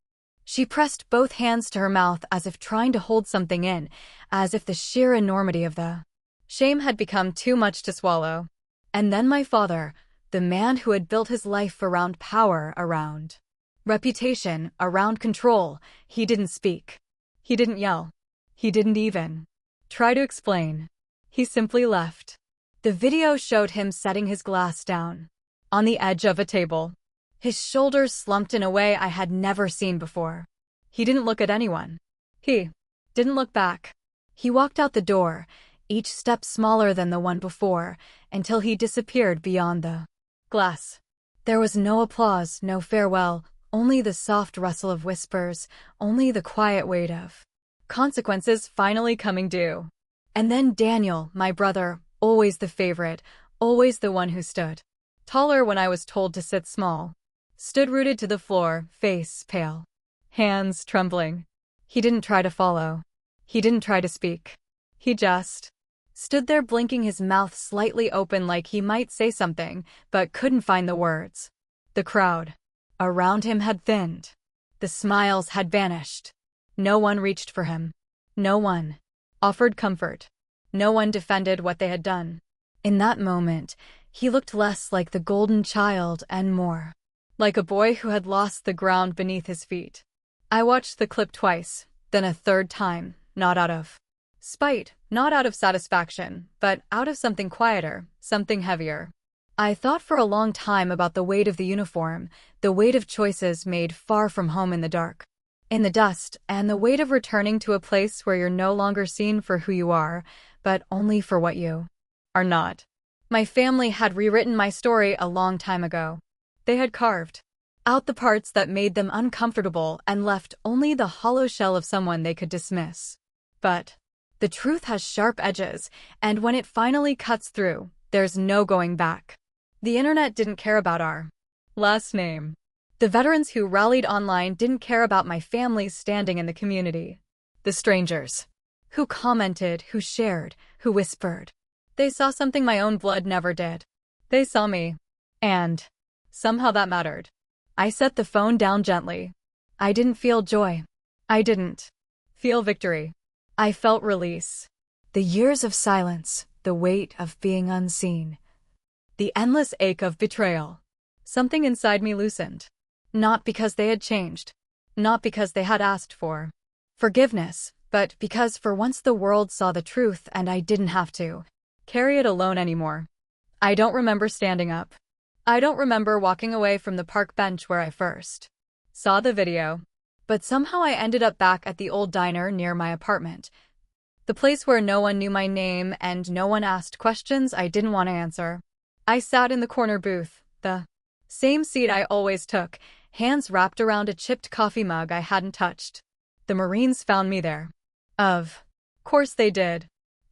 Speaker 1: She pressed both hands to her mouth as if trying to hold something in, as if the sheer enormity of the shame had become too much to swallow. And then my father, the man who had built his life around power, around reputation, around control, he didn't speak. He didn't yell. He didn't even try to explain. He simply left. The video showed him setting his glass down on the edge of a table. His shoulders slumped in a way I had never seen before. He didn't look at anyone. He didn't look back. He walked out the door, each step smaller than the one before, until he disappeared beyond the glass. There was no applause, no farewell, only the soft rustle of whispers, only the quiet weight of consequences finally coming due. And then Daniel, my brother, always the favorite, always the one who stood taller when I was told to sit small, stood rooted to the floor, face pale, hands trembling. He didn't try to follow. He didn't try to speak. He just stood there, blinking, his mouth slightly open like he might say something, but couldn't find the words. The crowd around him had thinned. The smiles had vanished. No one reached for him. No one offered comfort. No one defended what they had done. In that moment, he looked less like the golden child and more like a boy who had lost the ground beneath his feet. I watched the clip twice, then a third time, not out of spite, not out of satisfaction, but out of something quieter, something heavier. I thought for a long time about the weight of the uniform, the weight of choices made far from home in the dark, in the dust, and the weight of returning to a place where you're no longer seen for who you are, but only for what you are not. My family had rewritten my story a long time ago. They had carved out the parts that made them uncomfortable and left only the hollow shell of someone they could dismiss. But The truth has sharp edges, and when it finally cuts through, there's no going back. The internet didn't care about our last name. The veterans who rallied online didn't care about my family's standing in the community. The strangers who commented, who shared, who whispered. They saw something my own blood never did. They saw me. And somehow that mattered. I set the phone down gently. I didn't feel joy. I didn't feel victory. I felt release. The years of silence, the weight of being unseen. The endless ache of betrayal. Something inside me loosened. Not because they had changed. Not because they had asked for forgiveness, but because for once the world saw the truth and I didn't have to carry it alone anymore. I don't remember standing up. I don't remember walking away from the park bench where I first saw the video. But somehow I ended up back at the old diner near my apartment. The place where no one knew my name and no one asked questions I didn't want to answer. I sat in the corner booth, the same seat I always took, hands wrapped around a chipped coffee mug I hadn't touched. The Marines found me there. Of course they did.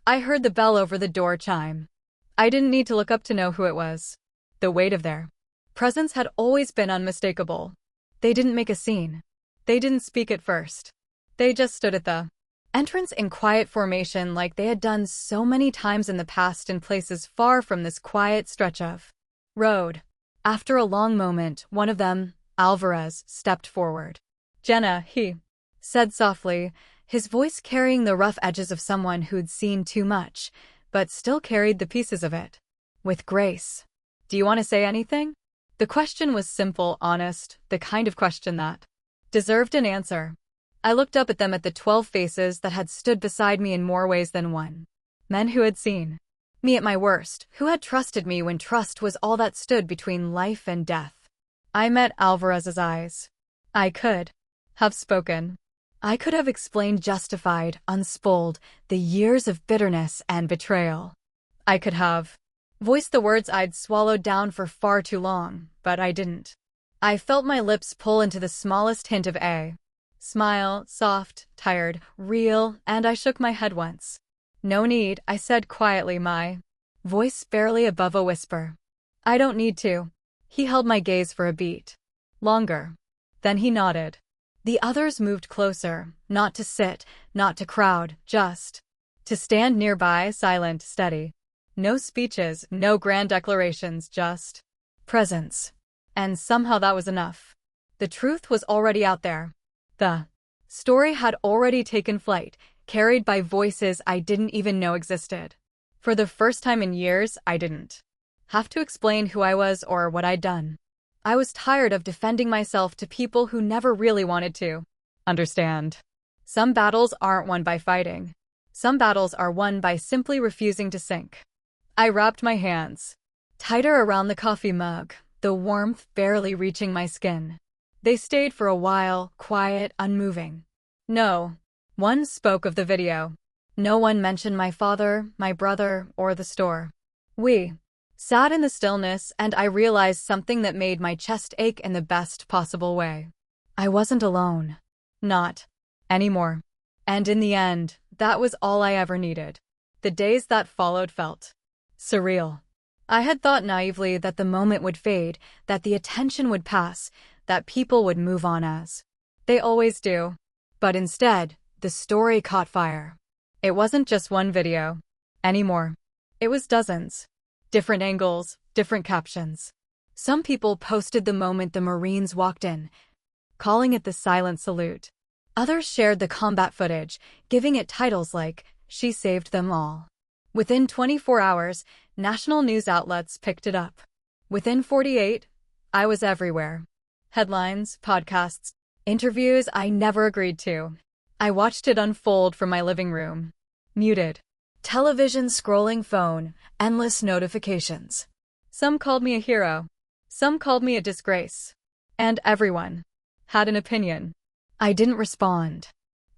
Speaker 1: I heard the bell over the door chime. I didn't need to look up to know who it was. The weight of their presence had always been unmistakable. They didn't make a scene. They didn't speak at first. They just stood at the entrance in quiet formation like they had done so many times in the past in places far from this quiet stretch of road. After a long moment, one of them, Alvarez, stepped forward. "Jenna," he said softly, his voice carrying the rough edges of someone who'd seen too much, but still carried the pieces of it with grace. "Do you want to say anything?" The question was simple, honest, the kind of question that deserved an answer. I looked up at them, at the 12 faces that had stood beside me in more ways than one. Men who had seen me at my worst, who had trusted me when trust was all that stood between life and death. I met Alvarez's eyes. I could have spoken. I could have explained, justified, unspooled, the years of bitterness and betrayal. I could have voiced the words I'd swallowed down for far too long, but I didn't. I felt my lips pull into the smallest hint of a smile, soft, tired, real, and I shook my head once. "No need," I said quietly, my voice barely above a whisper. "I don't need to." He held my gaze for a beat. Longer. Then he nodded. The others moved closer, not to sit, not to crowd, just to stand nearby, silent, steady. No speeches, no grand declarations, just presence. And somehow that was enough. The truth was already out there. The story had already taken flight, carried by voices I didn't even know existed. For the first time in years, I didn't have to explain who I was or what I'd done. I was tired of defending myself to people who never really wanted to understand. Some battles aren't won by fighting. Some battles are won by simply refusing to sink. I wrapped my hands tighter around the coffee mug, the warmth barely reaching my skin. They stayed for a while, quiet, unmoving. No one spoke of the video. No one mentioned my father, my brother, or the store. We sat in the stillness, and I realized something that made my chest ache in the best possible way. I wasn't alone. Not anymore. And in the end, that was all I ever needed. The days that followed felt surreal. I had thought naively that the moment would fade, that the attention would pass, that people would move on as they always do. But instead, the story caught fire. It wasn't just one video anymore. It was dozens. Different angles, different captions. Some people posted the moment the Marines walked in, calling it the silent salute. Others shared the combat footage, giving it titles like, "She saved them all." Within 24 hours, national news outlets picked it up. Within 48, I was everywhere. Headlines, podcasts, interviews I never agreed to. I watched it unfold from my living room. Muted. Television, scrolling phone, endless notifications. Some called me a hero. Some called me a disgrace. And everyone had an opinion. I didn't respond.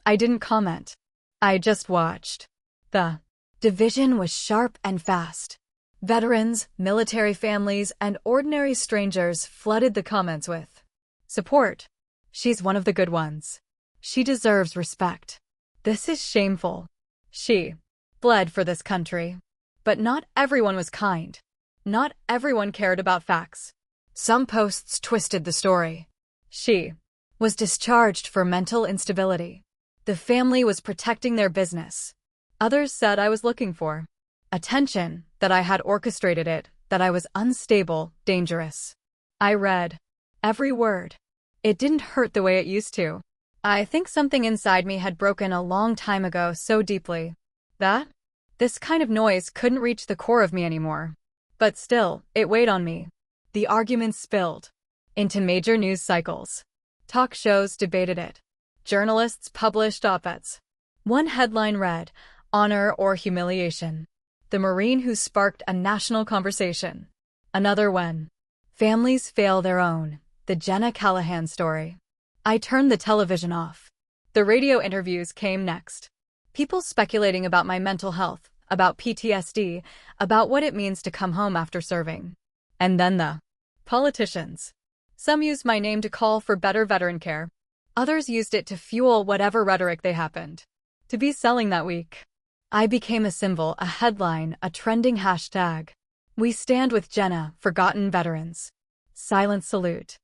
Speaker 1: I didn't comment. I just watched. The division was sharp and fast. Veterans, military families, and ordinary strangers flooded the comments with support. "She's one of the good ones. She deserves respect. This is shameful. She bled for this country. But not everyone was kind. Not everyone cared about facts. Some posts twisted the story. She was discharged for mental instability. The family was protecting their business. Others said I was looking for attention, that I had orchestrated it, that I was unstable, dangerous. I read every word. It didn't hurt the way it used to. I think something inside me had broken a long time ago so deeply that this kind of noise couldn't reach the core of me anymore. But still, it weighed on me. The arguments spilled into major news cycles. Talk shows debated it. Journalists published op-eds. One headline read, "Honor or Humiliation. The Marine who sparked a national conversation." Another one, "Families fail their own. The Jenna Callahan story." I turned the television off. The radio interviews came next. People speculating about my mental health, about PTSD, about what it means to come home after serving. And then the politicians. Some used my name to call for better veteran care. Others used it to fuel whatever rhetoric they happened to be selling that week. I became a symbol, a headline, a trending hashtag. "We stand with Jenna, forgotten veterans." Silent salute.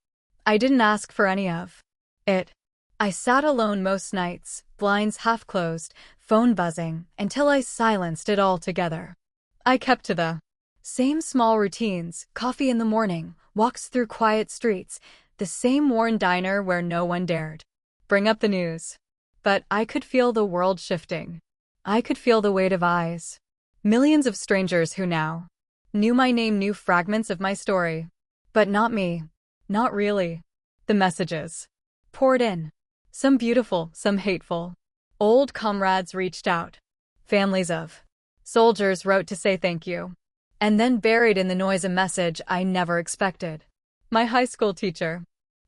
Speaker 1: I didn't ask for any of it. I sat alone most nights, blinds half closed, phone buzzing, until I silenced it all together. I kept to the same small routines, coffee in the morning, walks through quiet streets, the same worn diner where no one dared bring up the news. But I could feel the world shifting. I could feel the weight of eyes. Millions of strangers who now knew my name, knew fragments of my story. But not me. Not really. The messages poured in. Some beautiful, some hateful. Old comrades reached out. Families of soldiers wrote to say thank you. And then buried in the noise a message I never expected. My high school teacher.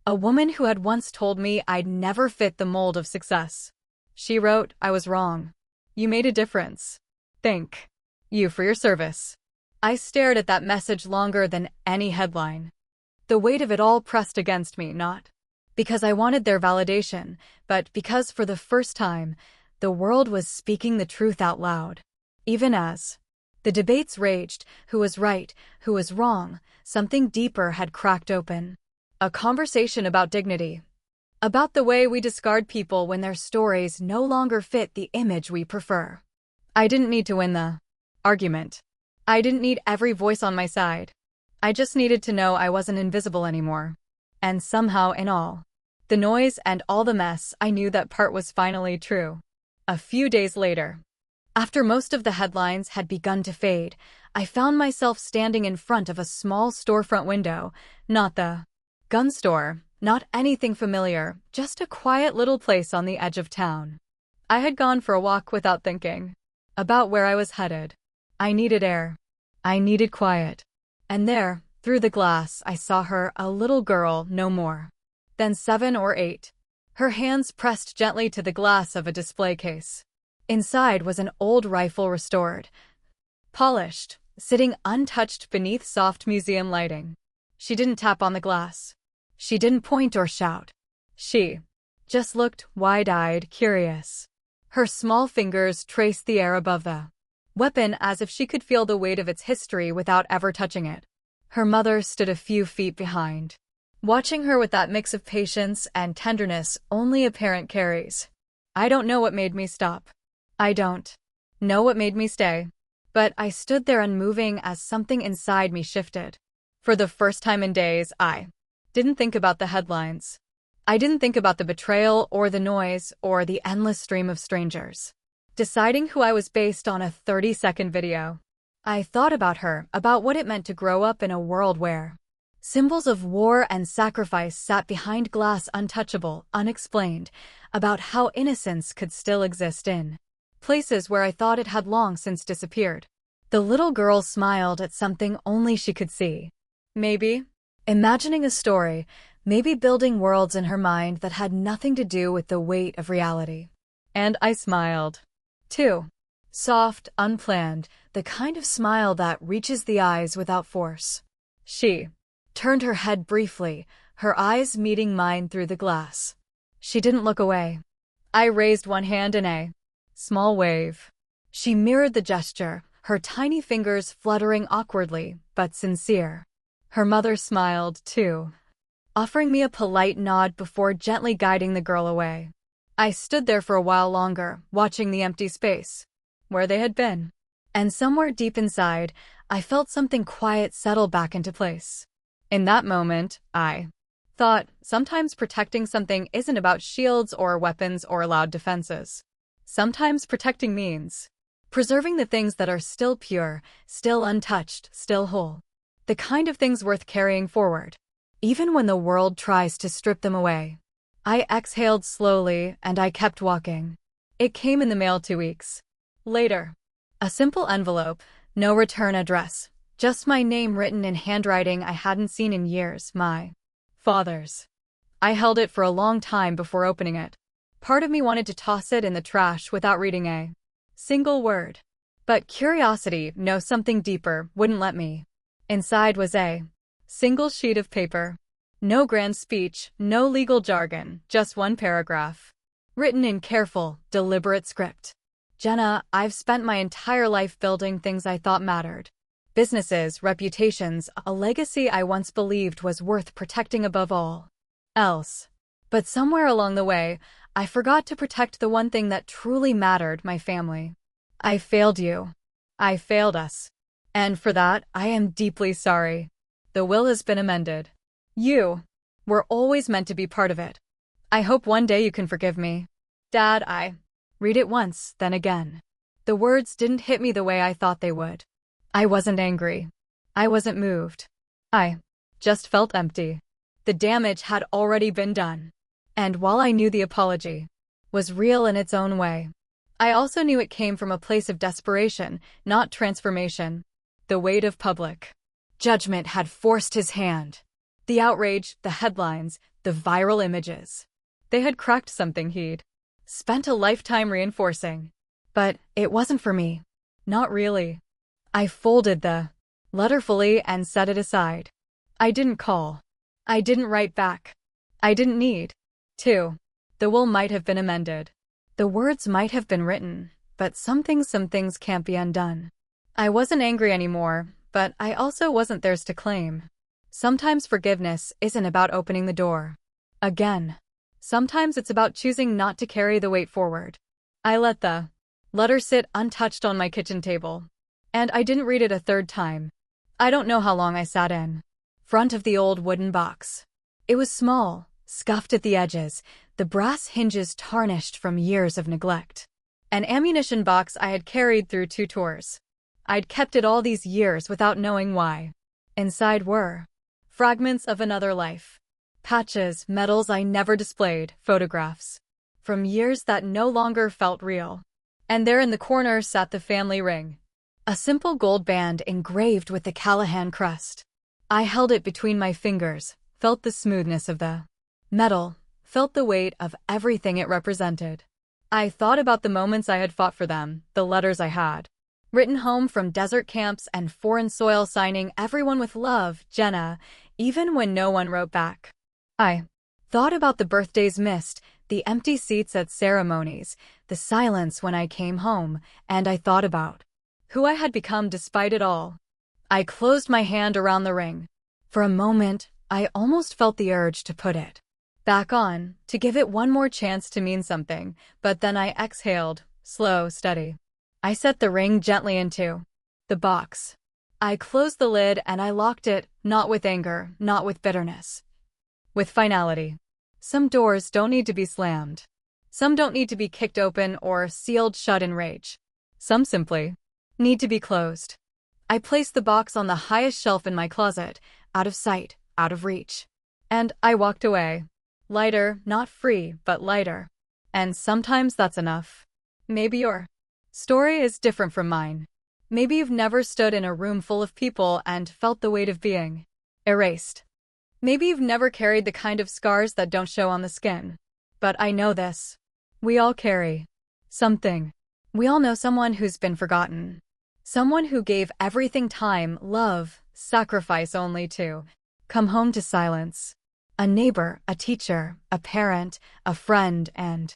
Speaker 1: A woman who had once told me I'd never fit the mold of success. She wrote, "I was wrong. You made a difference. Thank you for your service." I stared at that message longer than any headline. The weight of it all pressed against me, not because I wanted their validation, but because for the first time, the world was speaking the truth out loud. Even as the debates raged, who was right, who was wrong, something deeper had cracked open. A conversation about dignity. About the way we discard people when their stories no longer fit the image we prefer. I didn't need to win the argument. I didn't need every voice on my side. I just needed to know I wasn't invisible anymore. And somehow in all the noise and all the mess, I knew that part was finally true. A few days later, after most of the headlines had begun to fade, I found myself standing in front of a small storefront window, not the gun store, not anything familiar, just a quiet little place on the edge of town. I had gone for a walk without thinking about where I was headed. I needed air. I needed quiet. And there, through the glass, I saw her, a little girl, no more than 7 or 8. Her hands pressed gently to the glass of a display case. Inside was an old rifle, restored, polished, sitting untouched beneath soft museum lighting. She didn't tap on the glass. She didn't point or shout. She just looked, wide-eyed, curious. Her small fingers traced the air above the weapon as if she could feel the weight of its history without ever touching it. Her mother stood a few feet behind, watching her with that mix of patience and tenderness only a parent carries. I don't know what made me stop. I don't know what made me stay. But I stood there unmoving as something inside me shifted. For the first time in days, I didn't think about the headlines. I didn't think about the betrayal or the noise or the endless stream of strangers deciding who I was based on a 30-second video. I thought about her, about what it meant to grow up in a world where symbols of war and sacrifice sat behind glass, untouchable, unexplained, about how innocence could still exist in places where I thought it had long since disappeared. The little girl smiled at something only she could see. Maybe imagining a story, maybe building worlds in her mind that had nothing to do with the weight of reality. And I smiled, too. Soft, unplanned, the kind of smile that reaches the eyes without force. She turned her head briefly, her eyes meeting mine through the glass. She didn't look away. I raised one hand in a small wave. She mirrored the gesture, her tiny fingers fluttering awkwardly, but sincere. Her mother smiled, too, offering me a polite nod before gently guiding the girl away. I stood there for a while longer, watching the empty space, where they had been. And somewhere deep inside, I felt something quiet settle back into place. In that moment, I thought, sometimes protecting something isn't about shields or weapons or loud defenses. Sometimes protecting means preserving the things that are still pure, still untouched, still whole. The kind of things worth carrying forward, even when the world tries to strip them away. I exhaled slowly, and I kept walking. It came in the mail 2 weeks later. A simple envelope, no return address, just my name written in handwriting I hadn't seen in years, my father's. I held it for a long time before opening it. Part of me wanted to toss it in the trash without reading a single word. But curiosity, no, something deeper, wouldn't let me. Inside was a single sheet of paper. No grand speech, no legal jargon, just one paragraph. Written in careful, deliberate script. Jenna, I've spent my entire life building things I thought mattered. Businesses, reputations, a legacy I once believed was worth protecting above all else. But somewhere along the way, I forgot to protect the one thing that truly mattered, my family. I failed you. I failed us. And for that, I am deeply sorry. The will has been amended. You were always meant to be part of it. I hope one day you can forgive me. Dad, I read it once, then again. The words didn't hit me the way I thought they would. I wasn't angry. I wasn't moved. I just felt empty. The damage had already been done. And while I knew the apology was real in its own way, I also knew it came from a place of desperation, not transformation. The weight of public judgment had forced his hand. The outrage, the headlines, the viral images. They had cracked something he'd spent a lifetime reinforcing. But it wasn't for me. Not really. I folded the letter fully and set it aside. I didn't call. I didn't write back. I didn't need to. The will might have been amended. The words might have been written, but some things can't be undone. I wasn't angry anymore, but I also wasn't theirs to claim. Sometimes forgiveness isn't about opening the door again. Sometimes it's about choosing not to carry the weight forward. I let the letter sit untouched on my kitchen table. And I didn't read it a third time. I don't know how long I sat in front of the old wooden box. It was small, scuffed at the edges, the brass hinges tarnished from years of neglect. An ammunition box I had carried through 2 tours. I'd kept it all these years without knowing why. Inside were fragments of another life. Patches, medals I never displayed, photographs from years that no longer felt real. And there in the corner sat the family ring. A simple gold band engraved with the Callahan crest. I held it between my fingers, felt the smoothness of the metal, felt the weight of everything it represented. I thought about the moments I had fought for them, the letters I had written home from desert camps and foreign soil, signing everyone with love, Jenna, even when no one wrote back. I thought about the birthdays missed, the empty seats at ceremonies, the silence when I came home, and I thought about who I had become despite it all. I closed my hand around the ring. For a moment, I almost felt the urge to put it back on, to give it one more chance to mean something, but then I exhaled, slow, steady. I set the ring gently into the box. I closed the lid and I locked it, not with anger, not with bitterness. With finality. Some doors don't need to be slammed. Some don't need to be kicked open or sealed shut in rage. Some simply need to be closed. I placed the box on the highest shelf in my closet, out of sight, out of reach. And I walked away. Lighter, not free, but lighter. And sometimes that's enough. Maybe your story is different from mine. Maybe you've never stood in a room full of people and felt the weight of being erased. Maybe you've never carried the kind of scars that don't show on the skin. But I know this. We all carry something. We all know someone who's been forgotten. Someone who gave everything, time, love, sacrifice, only to come home to silence. A neighbor, a teacher, a parent, a friend, and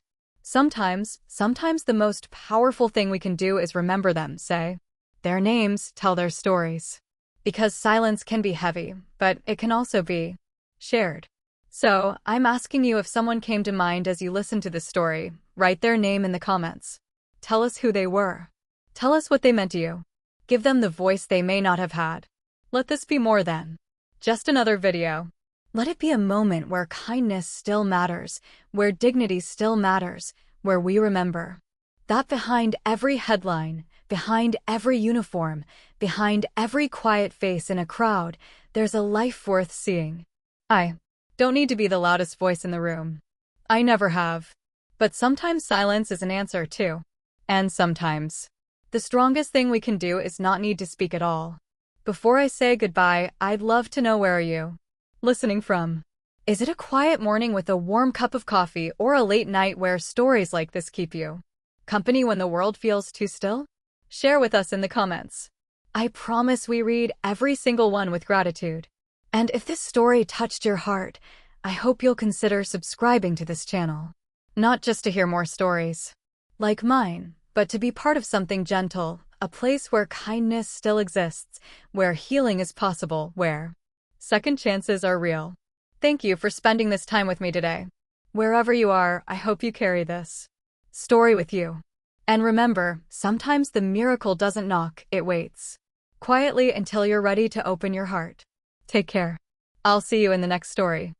Speaker 1: Sometimes the most powerful thing we can do is remember them, say their names, tell their stories. Because silence can be heavy, but it can also be shared. So, I'm asking you, if someone came to mind as you listen to this story, write their name in the comments. Tell us who they were. Tell us what they meant to you. Give them the voice they may not have had. Let this be more than just another video. Let it be a moment where kindness still matters, where dignity still matters, where we remember that behind every headline, behind every uniform, behind every quiet face in a crowd, there's a life worth seeing. I don't need to be the loudest voice in the room. I never have. But sometimes silence is an answer too. And sometimes the strongest thing we can do is not need to speak at all. Before I say goodbye, I'd love to know, where are you listening from? Is it a quiet morning with a warm cup of coffee, or a late night where stories like this keep you company when the world feels too still? Share with us in the comments. I promise we read every single one with gratitude. And if this story touched your heart, I hope you'll consider subscribing to this channel. Not just to hear more stories like mine, but to be part of something gentle, a place where kindness still exists, where healing is possible, where second chances are real. Thank you for spending this time with me today. Wherever you are, I hope you carry this story with you. And remember, sometimes the miracle doesn't knock, it waits quietly until you're ready to open your heart. Take care. I'll see you in the next story.